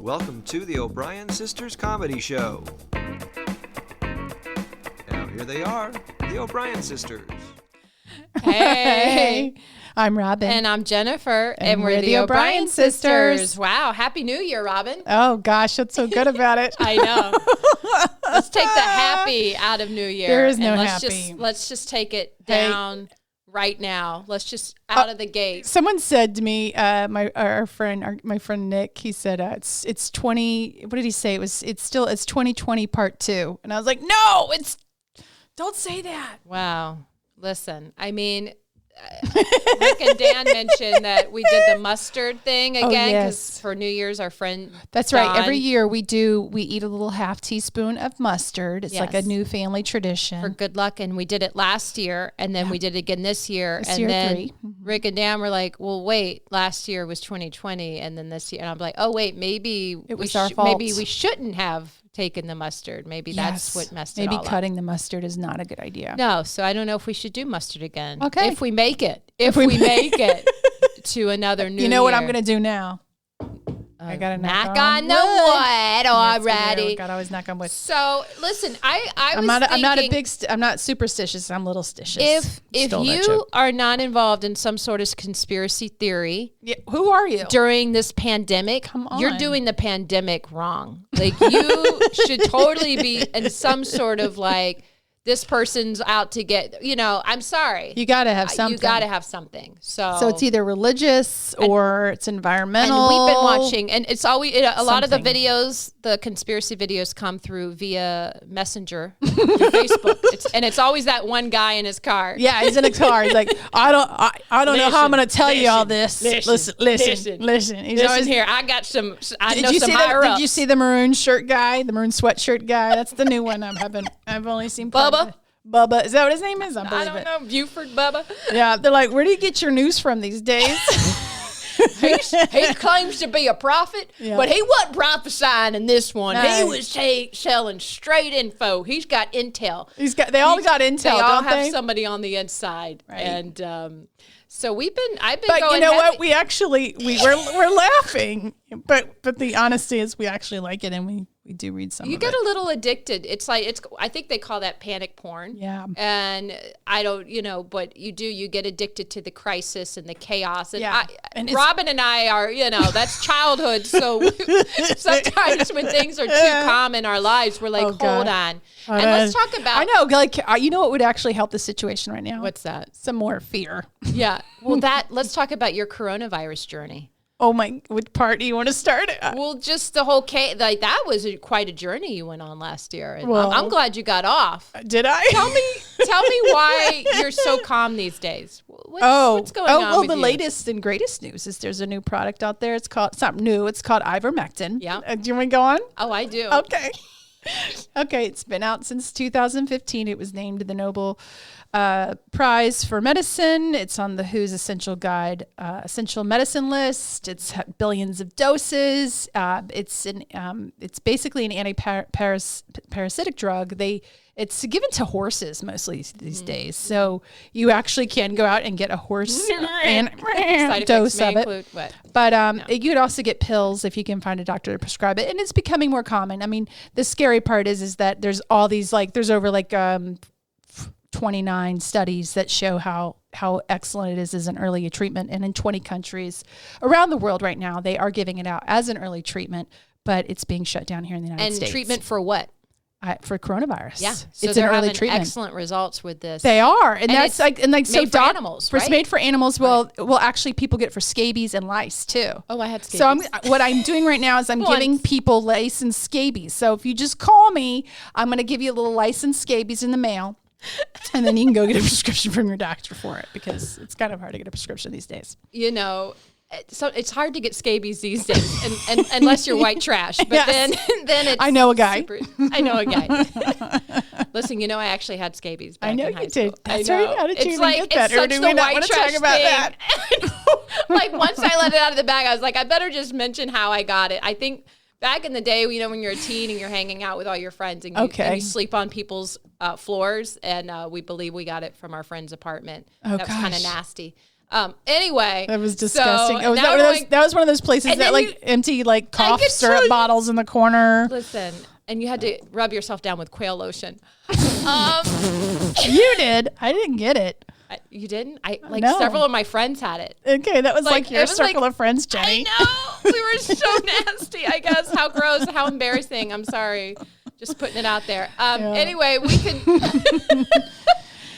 welcome to the O'Brien Sisters Comedy Show. Now here they are, the O'Brien Sisters. Hey, I'm Robin. and I'm Jennifer, and we're the O'Brien Sisters. Wow, Happy New Year, Robin. Oh, gosh, that's so good about it. I know. Let's take the happy out of New Year. There is no and happy. Let's just take it down right now. Let's just out of the gate. Someone said to me, my friend Nick, he said it's 20. What did he say? It's 2020 part 2, and I was like, no, don't say that. Wow. Listen, I mean, Rick and Dan mentioned that we did the mustard thing again because for New Year's, our friend That's Don, right. Every year we eat a little half teaspoon of mustard. It's like a new family tradition. for good luck, and we did it last year, and then we did it again this year. This and year, then 3. Rick and Dan were like, well, wait, last year was 2020, and then this year, and I'm like, oh, wait, maybe It was our fault. Maybe we shouldn't have taken the mustard. Maybe that's what messed it all up. Maybe cutting the mustard is not a good idea. No, so I don't know if we should do mustard again. Okay. If we make it. If we make it to another new You know what year. I'm going to do now? I got to knock on the wood already. Got to always knock on wood. So listen, I'm not superstitious. I'm little stitious. If you are not involved in some sort of conspiracy theory, who are you? during this pandemic? Come on. You're doing the pandemic wrong. Like you should totally be in some sort of like, this person's out to get, I'm sorry. You got to have something. You got to have something. So it's either religious or it's environmental. And we've been watching, and it's always a lot of the Something. videos, the conspiracy videos, come through via Messenger, through Facebook, it's always that one guy in his car. Yeah, he's in a car. He's like, I don't know how I'm going to tell you all this. Listen. He's always here. I got some. I Did know you some see higher Did ups. you see the maroon shirt guy, the maroon sweatshirt guy? That's the new one I've only seen. Bubba? Bubba. Is that what his name is? I don't know, Buford Bubba. Yeah, they're like, where do you get your news from these days? He claims to be a prophet, but he wasn't prophesying in this one. No. He was selling straight info. He's got intel. They all got intel, They all don't have they? somebody on the inside, Right. and so I've been But going. you know heavy. what? We're laughing, but the honesty is we actually like it, and we do read some. You of get it. a little addicted. It's like I think they call that panic porn. Yeah. And I don't, but you get addicted to the crisis and the chaos. And Yeah. And Robin and I are, that's childhood. So sometimes when things are too calm in our lives, we're like, hold God. on. And let's talk about. I know, like you know what would actually help the situation right now? What's that? Some more fear. Yeah. Well, let's talk about your coronavirus journey. Oh my! Which part do you want to start? Well, just the whole that was quite a journey you went on last year. And Well- I'm glad you got off. Did I? Tell me why you're so calm these days. What's going on well, with the you? latest and greatest news is there's a new product out there. It's not new. It's called ivermectin. Yeah. Do you want to go on? Oh, I do. Okay. Okay, it's been out since 2015. It was named the Nobel Prize for Medicine. It's on the WHO's Essential Medicine list. It's had billions of doses. It's basically an anti-parasitic drug. It's given to horses mostly these days. So you actually can go out and get a horse and dose of it. But you could also get pills if you can find a doctor to prescribe it. And it's becoming more common. I mean, the scary part is that there's all these, there's over 29 studies that show how excellent it is as an early treatment. And in 20 countries around the world right now, they are giving it out as an early treatment, but it's being shut down here in the United States. And treatment for what? For coronavirus. Yeah. So it's they're an early having treatment. excellent results with this. They are. And that's it's made for animals, right? It's made for animals. Well, actually people get it for scabies and lice too. Oh, I had scabies. So what I'm doing right now is I'm giving people lice and scabies. So if you just call me, I'm going to give you a little lice and scabies in the mail. And then you can go get a prescription from your doctor for it because it's kind of hard to get a prescription these days. So it's hard to get scabies these days, and unless you're white trash. But Yes. then it's I know a guy. I know a guy. Listen, I actually had scabies back I know in high you school. did. That's I know. right. How did you It's even like, get that? it's Or such do the we not white want to trash talk about thing. that? Like once I let it out of the bag, I was like, I better just mention how I got it. I think back in the day, when you're a teen and you're hanging out with all your friends and you sleep on people's floors, and we believe we got it from our friend's apartment. Oh, that was kind of gosh. nasty. Anyway, That was disgusting. So that was one of those places And that then like empty like cough could syrup show- bottles in the corner. listen, and you had to rub yourself down with quail lotion. You did. I didn't get it. You didn't? No. Several of my friends had it. Okay, that was like it your was circle like- of friends, Jenny. I know. We were so nasty, I guess. How gross, how embarrassing. I'm sorry. Just putting it out there. Anyway, we could.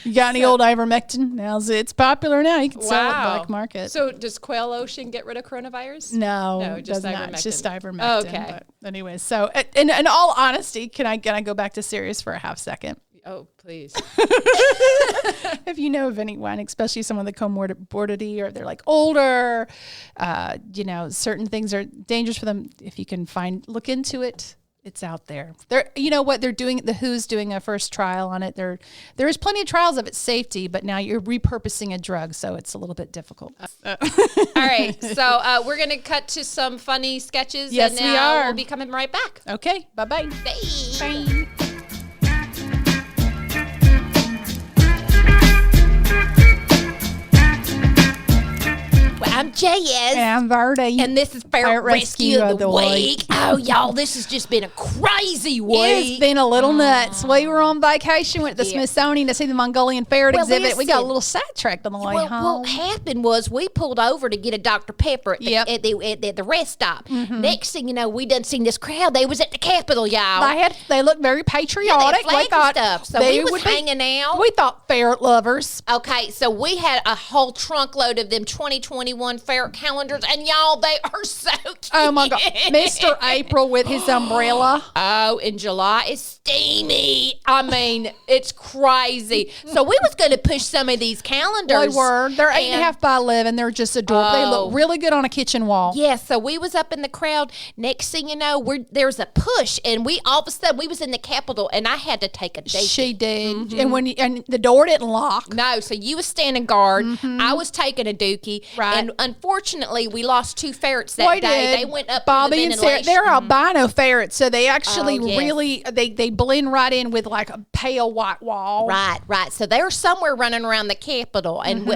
You got any old ivermectin? Now it's popular now. You can sell it Wow. black market. So does quail lotion get rid of coronavirus? No, No, it just does not. It's ivermectin. just ivermectin. Okay. But anyways, so in all honesty, can I go back to serious for a half second? Oh, please. If you know of anyone, especially someone with comorbidity or they're like older, certain things are dangerous for them. If you can look into it, it's out there. You know what they're doing? The WHO's doing a first trial on it. There is plenty of trials of its safety, but now you're repurposing a drug, so it's a little bit difficult. All right. So we're going to cut to some funny sketches. Yes, and we are. We'll be coming right back. Okay, bye-bye. Bye. Well, I'm JS. And Bertie. And this is Ferret Rescue of the Week. Oh, y'all, this has just been a crazy week. It's been a little nuts. We were on vacation, went to the Yeah. Smithsonian to see the Mongolian ferret Well, exhibit. We got a listen. little sidetracked on the way Well, home. what happened was we pulled over to get a Dr. Pepper at the, Yep. at the rest stop. Next thing you know, we done seen this crowd. They was at the Capitol, y'all. They looked very patriotic. flags We thought and stuff. So they we was would be- hanging out. We thought ferret lovers. Okay, so we had a whole trunk load of them 2021 ferret calendars, and y'all, they are so cute. Oh my God, Mr. April with his umbrella. Oh, in July, it's steamy. I mean, it's crazy. So we was going to push some of these calendars. They were. They're 8.5 by 11. They're just adorable. They look really good on a kitchen wall. Yeah, so we was up in the crowd. Next thing you know, there's a push, and we all of a sudden we was in the Capitol, and I had to take a date. She did, and the door didn't lock. No, so you was standing guard. I was taking a dookie, Right. and unfortunately, we lost 2 ferrets that We day. did. They went up Bobby in the and Sarah. ventilation. They're albino ferrets, so they actually Oh, yes. really they blend right in with like a pale white wall. Right. So they're somewhere running around the Capitol, and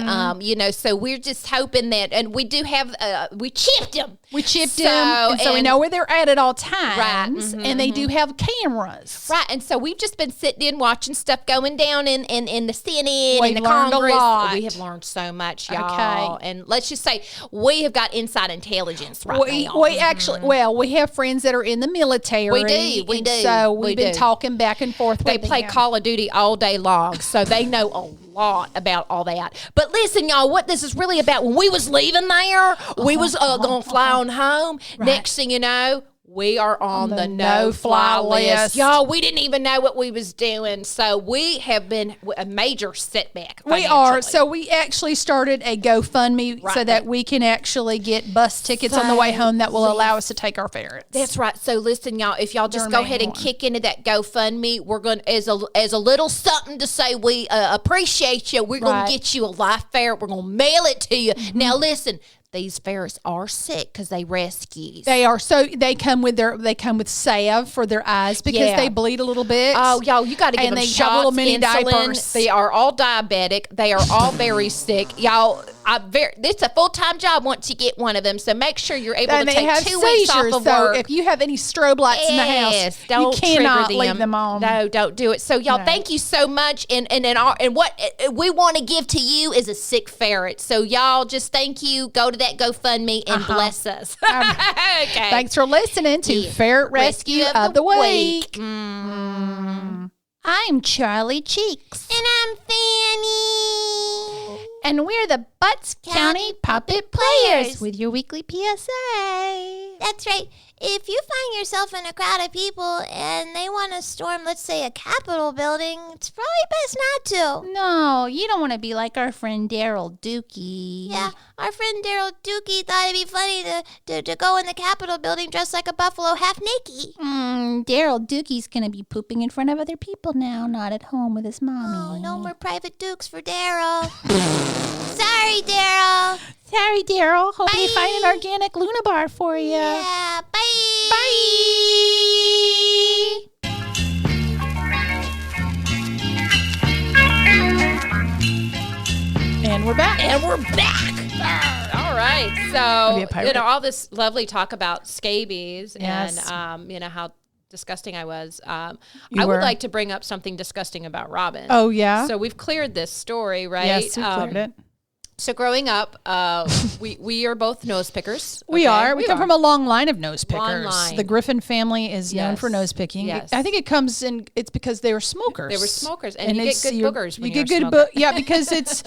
so we're just hoping that, and we do have, we chipped them. We chipped them, and so we know where they're at all times, Right. and they do have cameras. Right, and so we've just been sitting in watching stuff going down in the Senate We've and the learned a Congress. lot. We have learned so much, y'all. Okay. And let's just say we have got inside intelligence right now. We actually, we have friends that are in the military. We do, we and do, So we we've been do. talking back and forth. They with play them. Call of Duty all day long, so they know a lot about all that. But listen, y'all, what this is really about, when we was leaving there, we was going to fly on home. Right. Next thing you know, we are on the no-fly no-fly list. list. Y'all, we didn't even know what we was doing, so we have been a major setback We are. financially. So we actually started a GoFundMe so Right. that we can actually get bus tickets on the way home that will allow us to take our ferrets. That's right. So listen, y'all, if y'all just Their go ahead main and one. kick into that GoFundMe, we're going to, as a little something to say we appreciate you, we're going Right. to get you a live ferret. We're going to mail it to you. Now listen, these ferrets are sick because they rescues. They are. So they come with salve for their eyes because Yeah. they bleed a little bit. Oh, y'all, you got to give And them they shots, have little mini insulin. diapers. They are all diabetic. They are all very sick. Y'all, it's a full-time job once you get one of them, so make sure you're able And to they take have 2 weeks off seizures. of So work. if you have any strobe lights in the house, don't you cannot trigger leave them on. No, don't do it. So y'all, No. thank you so much. And what we want to give to you is a sick ferret. So y'all, just thank you. Go to that GoFundMe and bless us. Okay. Thanks for listening to Yeah. Ferret Rescue of the Week. Mm. I'm Charlie Cheeks. And I'm Fanny. And we're the Butts County Puppet Players with your weekly PSA. That's right. If you find yourself in a crowd of people and they want to storm, let's say, a Capitol building, it's probably best not to. No, you don't want to be like our friend Daryl Dookie. Yeah, our friend Daryl Dookie thought it'd be funny to go in the Capitol building dressed like a buffalo half naked. Daryl Dookie's going to be pooping in front of other people now, not at home with his mommy. Oh, no more private dukes for Daryl. Sorry, Daryl. Sorry, Daryl. Hope they Bye. find an organic Luna bar for you. Yeah, bye. And we're back. All right. Maybe So, a pirate. all this lovely talk about scabies Yes. and, how disgusting I was. I You would were. like to bring up something disgusting about Robin. Oh, yeah? So we've cleared this story, right? Yes, we cleared it. So growing up, we are both nose pickers. We okay? are. We come from a long line of nose pickers. Long line. The Griffin family is known for Yes. nose picking. Yes. I think it comes in. It's because they were smokers. They were smokers, and you get it's- good boogers when you you're get a good smoker. yeah, because it's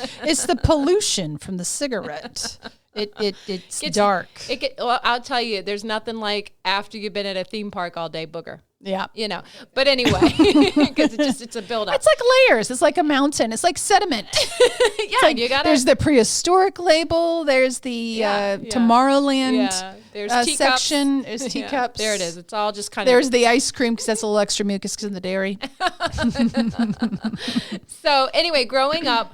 the pollution from the cigarette. It's dark. Well, I'll tell you, there's nothing like after you've been at a theme park all day booger. Yeah. But anyway, because it's a buildup. It's like layers. It's like a mountain. It's like sediment. Yeah, you got There's the prehistoric label. There's the Tomorrowland There's teacups. section. There's Yeah, teacups. there it is. It's all just kind There's the ice cream because that's a little extra mucus because of the dairy. So anyway, growing up,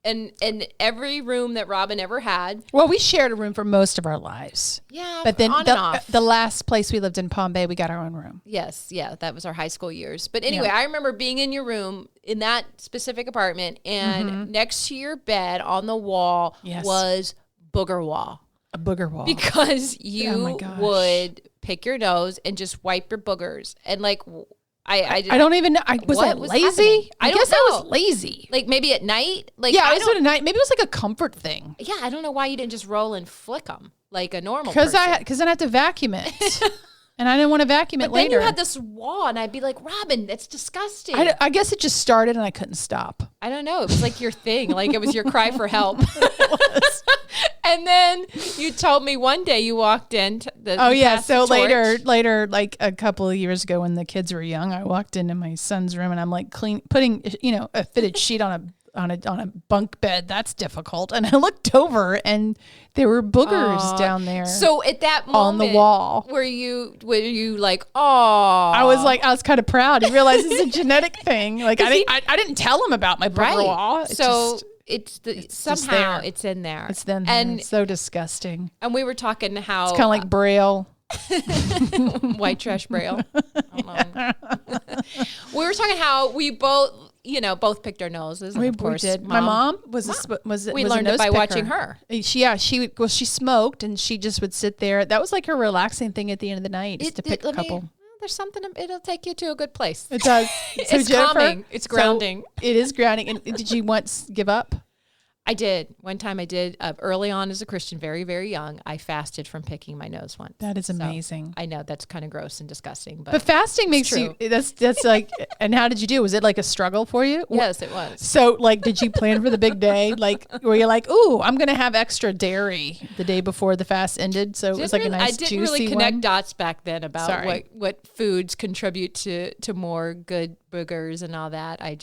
in every room that Robin ever had. Well, we shared a room for most of our lives. Yeah, But then on and off. the last place we lived in Palm Bay, we got our own room. Yes, yeah, that was our high school years. But anyway, I remember being in your room in that specific apartment, and next to your bed on the wall was booger wall. A booger wall. Because Oh you my gosh. would pick your nose and just wipe your boogers. And like, I don't even know. Was I was lazy? happening? I don't guess I know. was lazy. like maybe at night. Like Yeah, I I was don't. at night. Maybe it was like a comfort thing. Yeah, I don't know why you didn't just roll and flick them like a normal Because person. then I had to vacuum it. And I didn't want to vacuum it But then later. you had this wall, and I'd be like, Robin, that's disgusting. I guess it just started and I couldn't stop. I don't know. It was like your thing. Like it was your cry for help. And then you told me one day you walked in. Oh yeah. So later, like a couple of years ago when the kids were young, I walked into my son's room and I'm like putting a fitted sheet on a bunk bed. That's difficult. And I looked over and there were boogers down there. So at that moment on the wall. were you like, oh, I was kind of proud. He realized it's a genetic thing. Like I didn't tell him about my booger wall. It's there. it's in there. It's then and it's so disgusting. and we were talking how It's kind of like Braille. white trash braille. We were talking how we both picked our noses. And We of course, did. My mom was we a learned it nose by picker. watching her. She smoked and she just would sit there. That was like her relaxing thing at the end of the night is to pick a couple. There's something. It'll take you to a good place. It does. It's calming. It's grounding. It is grounding. And did you once give up? I did. One time I did early on as a Christian, very, very young. I fasted from picking my nose once. That is So, amazing. I know that's kind of gross and disgusting, But fasting makes true. you, that's like, and how did you do? Was it like a struggle for you? yes, it was. So like, did you plan for the big day? Like, were you like, ooh, I'm going to have extra dairy the day before the fast ended. So it was like a nice I didn't juicy really connect one? dots back then about Sorry. what foods contribute to more good boogers and all that. I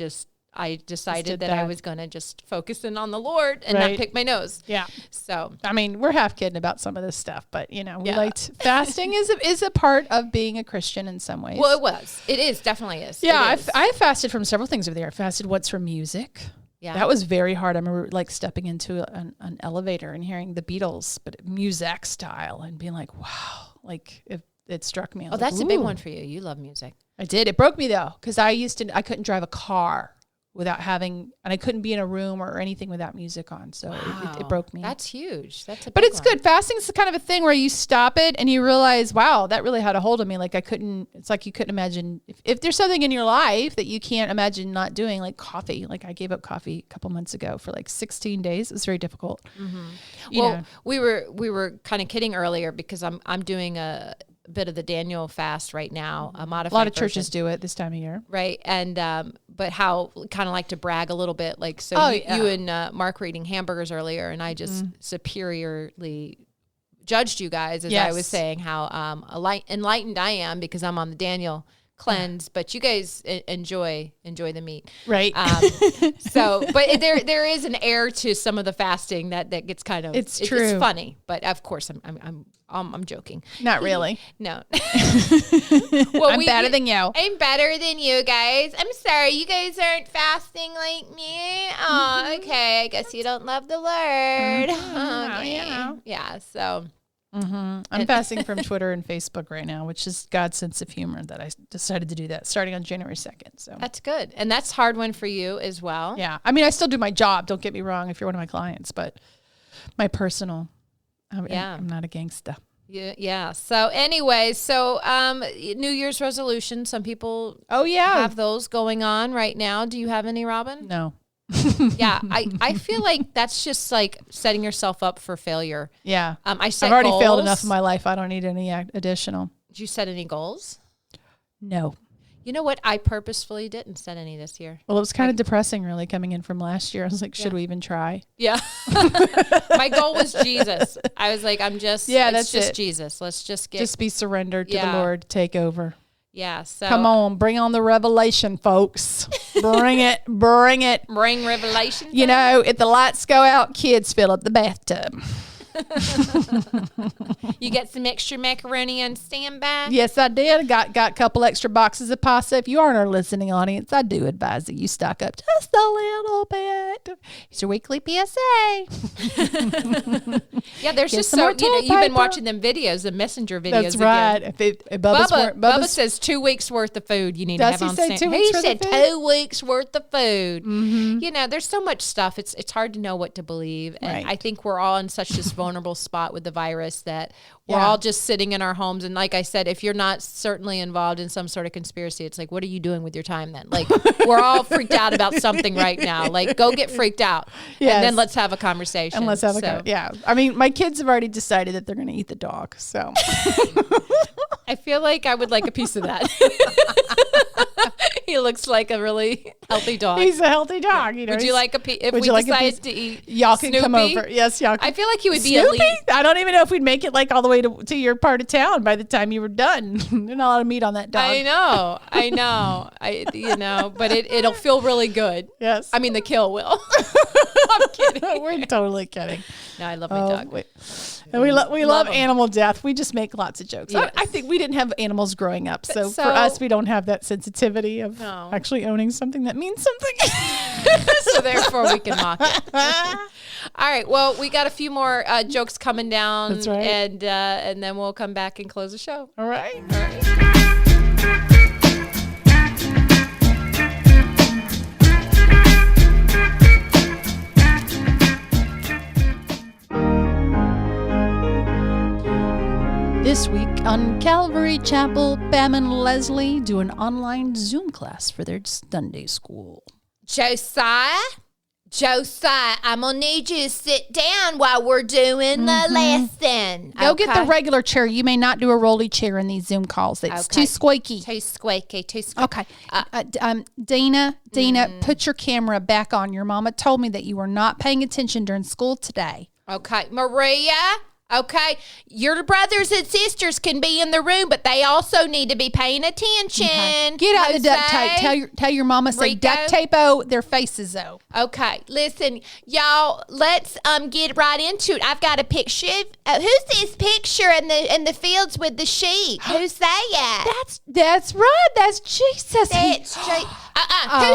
decided that I that. was going to just focus in on the Lord and Right. not pick my nose. Yeah. So I mean, we're half kidding about some of this stuff, but we Yeah. liked fasting is a part of being a Christian in some ways. well, it is definitely is. Yeah, It is. I fasted from several things over there. I fasted once from music. Yeah. That was very hard. I remember like stepping into an elevator and hearing the Beatles, but music style, and being like, wow, like it struck me. I was that's like, a big ooh. one for you. You love music. I did. It broke me though, because I couldn't drive a car without having, and I couldn't be in a room or anything without music on. So it broke me. That's huge. That's a But big it's one. good. Fasting's the kind of a thing where you stop it and you realize, wow, that really had a hold of me. Like it's like you couldn't imagine if there's something in your life that you can't imagine not doing, like coffee. Like I gave up coffee a couple months ago for like 16 days. It was very difficult. You know. we were kind of kidding earlier because I'm doing a bit of the Daniel fast right now, a modified A lot of version. churches do it this time of year. Right. And, but how kind of like to brag a little bit, like, so Oh, you yeah. and Mark were eating hamburgers earlier, and I just superiorly judged you guys as I was Yes. saying how enlightened I am because I'm on the Daniel cleanse, but you guys enjoy the meat. Right. But there is an air to some of the fasting that gets kind of, It's It's true. funny, but of course I'm joking. Not really. No. Well, I'm better than you. I'm better than you guys. I'm sorry, you guys aren't fasting like me. Oh, okay. I guess you don't love the Lord. Okay. yeah. Yeah. So I'm fasting from Twitter and Facebook right now, which is God's sense of humor that I decided to do that starting on January 2nd. So that's good. And that's a hard one for you as well. Yeah. I mean, I still do my job. Don't get me wrong if you're one of my clients, but my personal, I'm not a gangsta. Yeah. So anyway, New Year's resolution. Some people have those going on right now. Do you have any, Robin? No. Yeah, I feel like that's just like setting yourself up for failure. Yeah. I've already failed enough in my life. I don't need any additional. Did you set any goals? No. You know what? I purposefully didn't set any this year. Well, it was kind of depressing, really, coming in from last year. I was like, should we even try? Yeah. My goal was Jesus. I was like, that's just Jesus. Let's just be surrendered to the Lord. Take over. Yeah. So come on, bring on the revelation, folks. Bring it. Bring revelation. You know, if the lights go out, kids fill up the bathtub. You get some extra macaroni on standby? Yes, I did. Got a couple extra boxes of pasta. If you aren't our listening audience, I do advise that you stock up just a little bit. It's your weekly PSA. Yeah, there's just you've been watching them videos, the messenger videos. That's right. Again. Bubba says 2 weeks worth of food you need to have on stand. He said 2 weeks worth of food. Mm-hmm. You know, there's so much stuff. It's hard to know what to believe, and I think we're all in such this vulnerable spot with the virus that we're all just sitting in our homes. And like I said, if you're not certainly involved in some sort of conspiracy, it's like, what are you doing with your time then? Like, we're all freaked out about something right now. Like, go get freaked out. Yes. And then let's have a conversation. And let's have I mean, my kids have already decided that they're going to eat the dog. So I feel like I would like a piece of that. He looks like a really healthy dog. He's a healthy dog. You know, would you like a piece? If we decided to eat y'all can Snoopy? Come over. Yes, y'all can. I feel like he would be Snoopy? elite. I don't even know if we'd make it like all the way to your part of town by the time you were done. There's not a lot of meat on that dog. I know. But it'll feel really good. Yes. I mean, the kill will. I'm kidding. We're totally kidding. No, I love my dog. We love animal death. We just make lots of jokes. Yes. I think we didn't have animals growing up. So for us, we don't have that sensitivity of actually owning something that means something. So therefore, we can mock it. All right. Well, we got a few more jokes coming down. That's right. And then we'll come back and close the show. All right. This week on Calvary Chapel, Pam and Leslie do an online Zoom class for their Sunday school. Josiah, I'm going to need you to sit down while we're doing the lesson. Go get the regular chair. You may not do a rolly chair in these Zoom calls. It's too squeaky. Too squeaky. Okay. Dina, put your camera back on. Your mama told me that you were not paying attention during school today. Okay. Maria, okay, your brothers and sisters can be in the room, but they also need to be paying attention. Okay. Get out the duct tape. Tell your mama say duct tape their faces though. Okay, listen, y'all. Let's get right into it. I've got a picture. Who's this picture in the fields with the sheep? Who's that? That's right. That's Jesus. Who's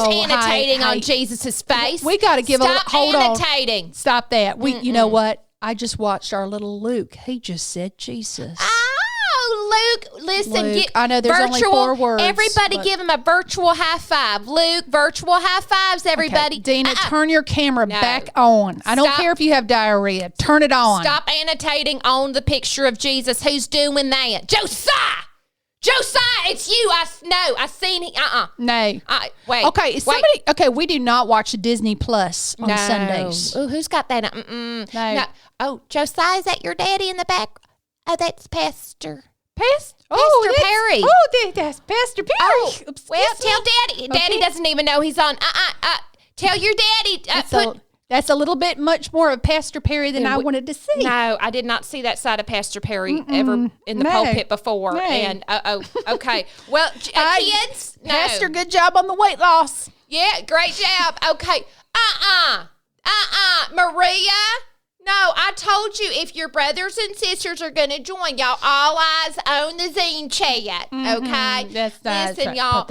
annotating on Jesus's face? We got to give hold on. Stop annotating. Stop that. You know what? I just watched our little Luke. He just said Jesus. Oh, Luke, listen. Luke, I know there's only 4 words. Everybody give him a virtual high five. Luke, virtual high fives, everybody. Okay. Dina, turn your camera back on. I don't care if you have diarrhea. Turn it on. Stop annotating on the picture of Jesus. Who's doing that? Josiah, it's you. I seen it. No. Wait. Okay, somebody. Okay, we do not watch Disney Plus on Sundays. Ooh, who's got that? No. Oh, Josiah, is that your daddy in the back? Oh, that's Pastor Perry. Oh, that's Pastor Perry. Oh, well, tell Daddy. Daddy doesn't even know he's on. Tell your daddy. That's a little bit much more of Pastor Perry than I wanted to see. No, I did not see that side of Pastor Perry ever in the pulpit before. No. And okay. Well, kids, Pastor, good job on the weight loss. Yeah, great job. Okay. Maria, No, I told you if your brothers and sisters are going to join, y'all all eyes on the Zine chat, okay? Listen, y'all,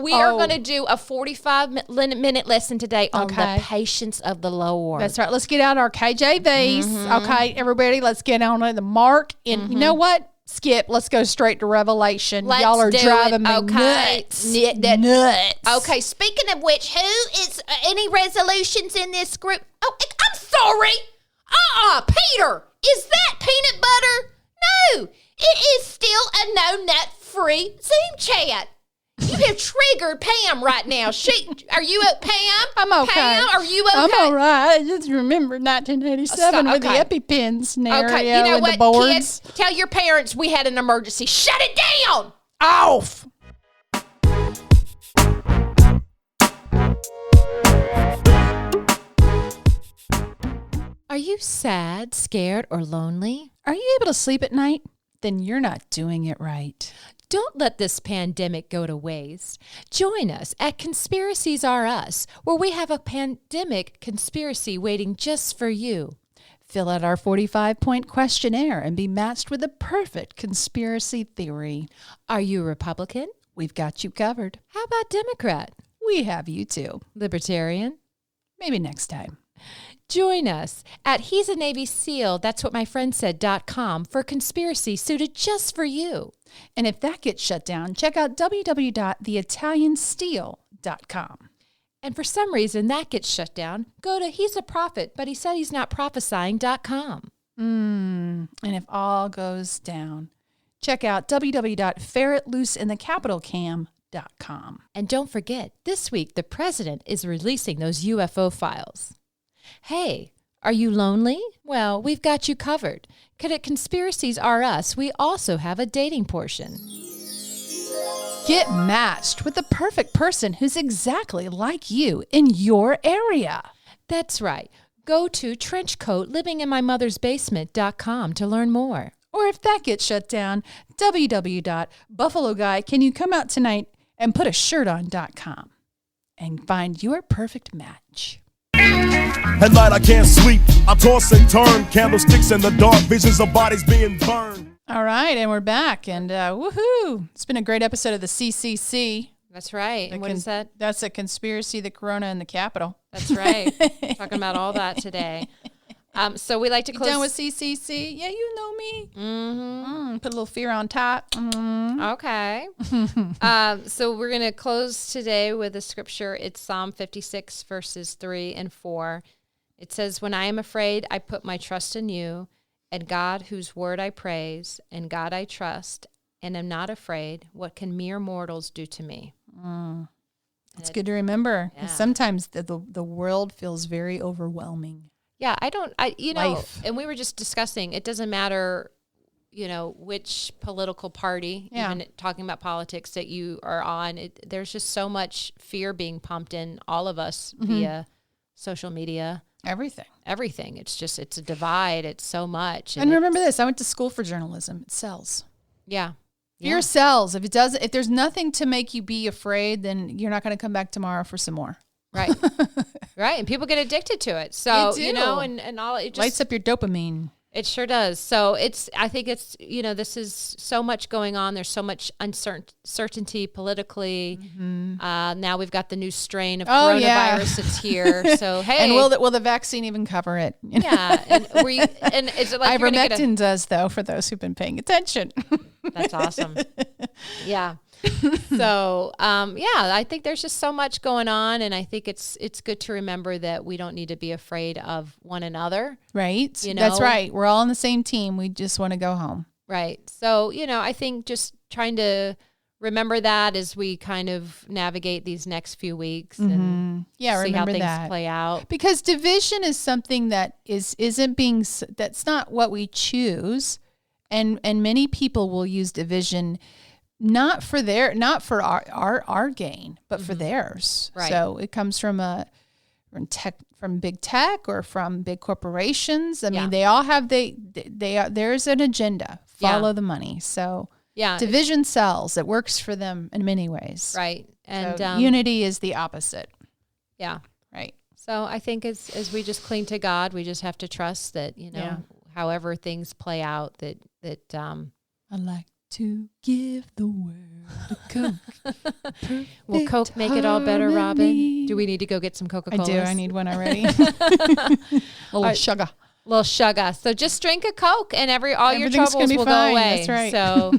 we are going to do a 45-minute lesson today on the patience of the Lord. That's right. Let's get out our KJVs. Okay, everybody, let's get on the mark. And you know what? Skip. Let's go straight to Revelation. Y'all are driving me nuts. Nuts. Okay, speaking of which, who is any resolutions in this group? Oh, I'm sorry. Peter, is that peanut butter? No, it is still a no-nut-free Zoom chat. You have triggered Pam right now. Are you Pam? I'm okay. Pam, are you okay? I'm all right. I just remember 1987 with the EpiPen scenario you know and what, the boards. Kids? Tell your parents we had an emergency. Shut it down. Off. Are you sad, scared, or lonely? Are you able to sleep at night? Then you're not doing it right. Don't let this pandemic go to waste. Join us at Conspiracies Are Us, where we have a pandemic conspiracy waiting just for you. Fill out our 45-point questionnaire and be matched with the perfect conspiracy theory. Are you a Republican? We've got you covered. How about Democrat? We have you too. Libertarian? Maybe next time. Join us at He's a Navy SEAL, that's what my friend said.com for conspiracy suited just for you. And if that gets shut down, check out www.theitaliansteel.com. And for some reason that gets shut down, go to He's a Prophet, but he said he's not prophesying.com. And if all goes down, check out www.ferretlooseinthecapitalcam.com. And don't forget, this week the president is releasing those UFO files. Hey, are you lonely? Well, we've got you covered. At Conspiracies Are Us, we also have a dating portion. Get matched with the perfect person who's exactly like you in your area. That's right. Go to trenchcoatlivingin-my-mother's-basement.com to learn more. Or if that gets shut down, www.buffaloguy-can-you-come-out-tonight and put a shirt on.com and find your perfect match. At night I can't sleep, I toss and turn, candlesticks in the dark, visions of bodies being burned. All right, and we're back, and woohoo! It's been a great episode of the CCC. That's right. And what is that? That's a conspiracy, the corona, and the Capitol. That's right. Talking about all that today. So we like to close. You done with CCC? Yeah, you know me. Put a little fear on top. Okay. So we're going to close today with a scripture. It's Psalm 56, verses 3 and 4. It says, "When I am afraid, I put my trust in you, and God, whose word I praise, and God I trust, and am not afraid. What can mere mortals do to me?" It's good to remember. Yeah. Sometimes the world feels very overwhelming. Yeah, Life. and we were just discussing, it doesn't matter, which political party, even talking about politics that you are on, there's just so much fear being pumped in all of us via social media. Everything. It's a divide. It's so much. And remember this, I went to school for journalism. It sells. Yeah. Fear sells. If there's nothing to make you be afraid, then you're not going to come back tomorrow for some more. Right. Right. And people get addicted to it. So, they do. and all it just lights up your dopamine. It sure does. So I think it's, this is so much going on. There's so much uncertainty politically. Now we've got the new strain of coronavirus that's here. So, hey. And will the vaccine even cover it? Yeah. And is it like ivermectin does, though, for those who've been paying attention. That's awesome. Yeah. So, I think there's just so much going on, and I think it's good to remember that we don't need to be afraid of one another. Right. That's right. We're all on the same team. We just want to go home. Right. So, I think just trying to remember that as we kind of navigate these next few weeks and see how things play out. Because division is something that that's not what we choose, and many people will use division not for our gain, but for theirs. Right. So it comes from big tech or from big corporations. I mean, they all have there's an agenda. Follow the money. So division sells. It works for them in many ways. Right. And so unity is the opposite. Yeah. Right. So I think as we just cling to God, we just have to trust that, however things play out, that I like to give the world a Coke. Will Coke make it all better, Robin? Do we need to go get some Coca-Cola? I do. I need one already. Little sugar. Little sugar. So just drink a Coke and all your troubles will go away. That's right. So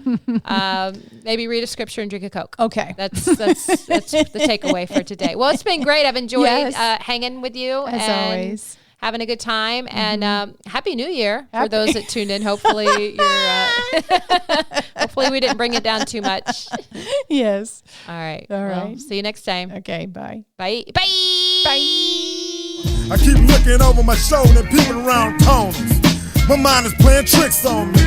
maybe read a scripture and drink a Coke. Okay. That's the takeaway for today. Well, it's been great. I've enjoyed hanging with you. As always. Having a good time. And Happy New Year for those that tuned in. Hopefully hopefully we didn't bring it down too much. Yes. All right. All right. Well, see you next time. Okay. Bye. Bye. Bye. Bye. I keep looking over my shoulder and peeping around corners. My mind is playing tricks on me.